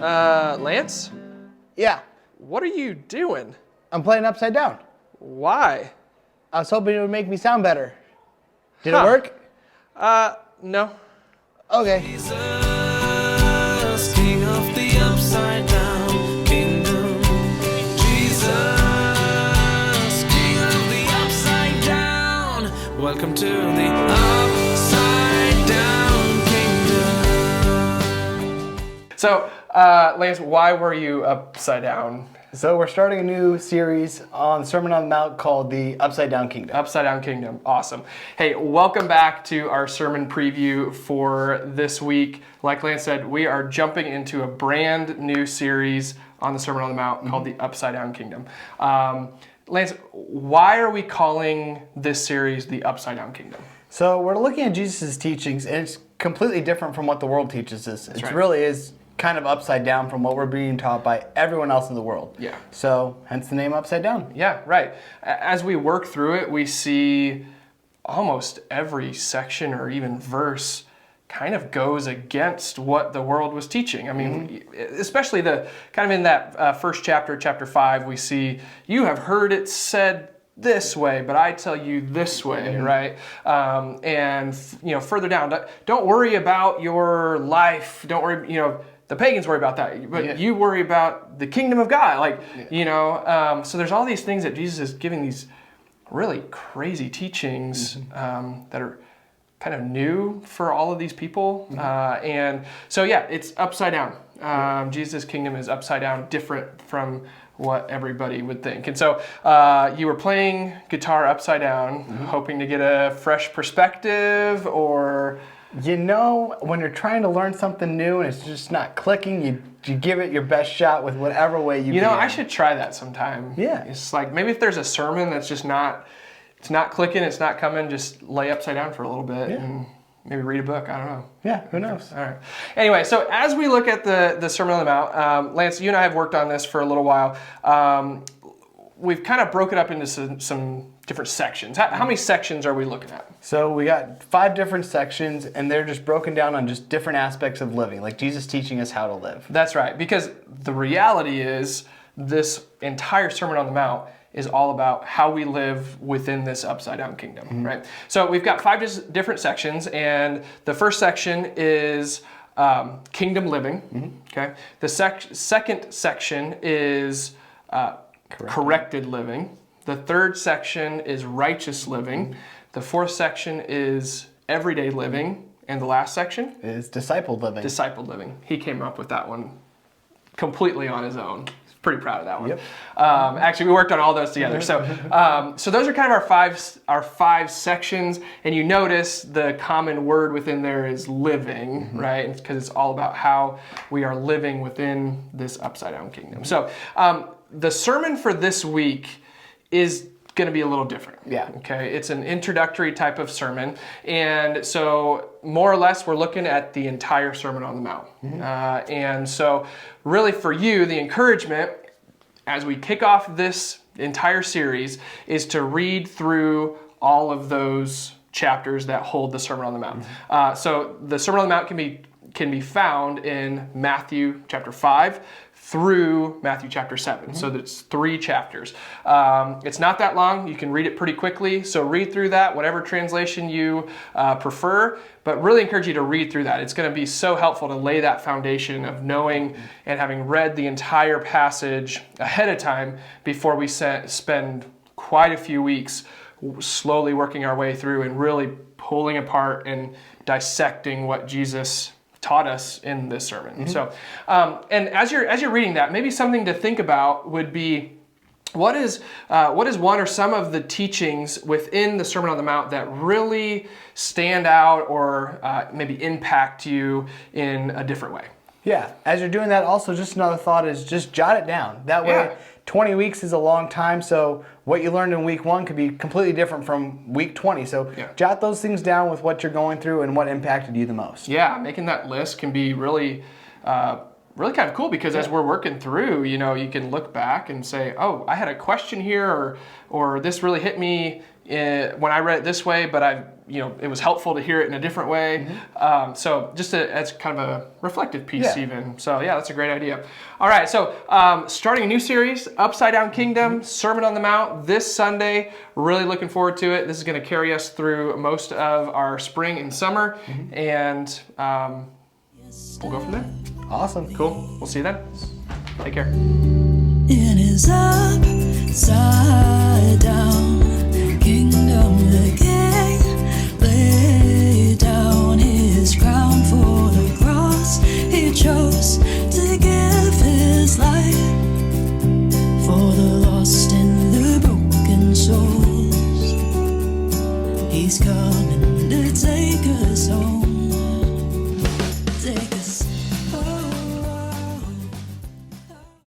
Lance, Yeah, what are you doing? I'm playing upside down. Why? I was hoping it would make me sound better. Did Huh. it work? No. Okay. Jesus, King of the upside down kingdom. Jesus, King of the upside down. Welcome to the upside down kingdom. So, Lance, why were you upside down? So we're starting a new series on the Sermon on the Mount called the Upside Down Kingdom. Upside Down Kingdom. Awesome. Hey, welcome back to our sermon preview for this week. Like Lance said, we are jumping into a brand new series on the Sermon on the Mount called the Upside Down Kingdom. Lance, why are we calling this series the Upside Down Kingdom? So we're looking at Jesus' teachings, and it's completely different from what the world teaches us. It right. really is kind of upside down from what we're being taught by everyone else in the world. Yeah. So hence the name Upside Down. Yeah, right. As we work through it, we see almost every section or even verse kind of goes against what the world was teaching. I mean, especially the kind of in that first chapter, chapter 5, we see, you have heard it said this way, but I tell you this way, right? And further down, don't worry about your life. Don't worry, the pagans worry about that, but you worry about the kingdom of God. So there's all these things that Jesus is giving these really crazy teachings that are kind of new for all of these people. And so, it's upside down. Jesus' kingdom is upside down, different from what everybody would think. And so you were playing guitar upside down, hoping to get a fresh perspective, or... When you're trying to learn something new and it's just not clicking, you give it your best shot with whatever way you can. I should try that sometime. Yeah. It's like, maybe if there's a sermon that's just not, it's not clicking, it's not coming, just lay upside down for a little bit and maybe read a book. I don't know. Yeah, who knows? All right. Anyway, so as we look at the Sermon on the Mount, Lance, you and I have worked on this for a little while. We've kind of broke it up into some different sections. How many sections are we looking at? So we got 5 different sections, and they're just broken down on just different aspects of living, like Jesus teaching us how to live. That's right, because the reality is this entire Sermon on the Mount is all about how we live within this upside down kingdom, right? So we've got 5 different sections, and the first section is kingdom living, okay? The second section is corrected living. The third section is righteous living. The fourth section is everyday living. And the last section is discipled living. Discipled living. He came up with that one completely on his own. Pretty proud of that one. Yep. Actually, we worked on all those together. So those are kind of our five sections. And you notice the common word within there is living, right? Because it's all about how we are living within this upside down kingdom. So the sermon for this week is going to be a little different. Yeah. Okay. It's an introductory type of sermon. And so more or less we're looking at the entire Sermon on the Mount. And so really for you, the encouragement as we kick off this entire series is to read through all of those chapters that hold the Sermon on the Mount. So the Sermon on the Mount can be found in Matthew chapter 5 through Matthew chapter 7. So that's 3 chapters. It's not that long. You can read it pretty quickly. So read through that, whatever translation you prefer, but really encourage you to read through that. It's going to be so helpful to lay that foundation of knowing and having read the entire passage ahead of time before we spend quite a few weeks slowly working our way through and really pulling apart and dissecting what Jesus taught us in this sermon. So, and as you're reading that, maybe something to think about would be, what is one or some of the teachings within the Sermon on the Mount that really stand out or maybe impact you in a different way? Yeah, as you're doing that, also just another thought is just jot it down. That way, 20 weeks is a long time, so what you learned in week 1 could be completely different from week 20. So jot those things down with what you're going through and what impacted you the most. Yeah, making that list can be really really kind of cool because as we're working through, you know, you can look back and say, oh, I had a question here, or this really hit me when I read it this way, but it was helpful to hear it in a different way. So just as kind of a reflective piece even. So yeah, that's a great idea. All right, so starting a new series, Upside Down Kingdom, Sermon on the Mount, this Sunday. Really looking forward to it. This is going to carry us through most of our spring and summer, and we'll go from there. Awesome. Cool. We'll see you then. Take care. In his upside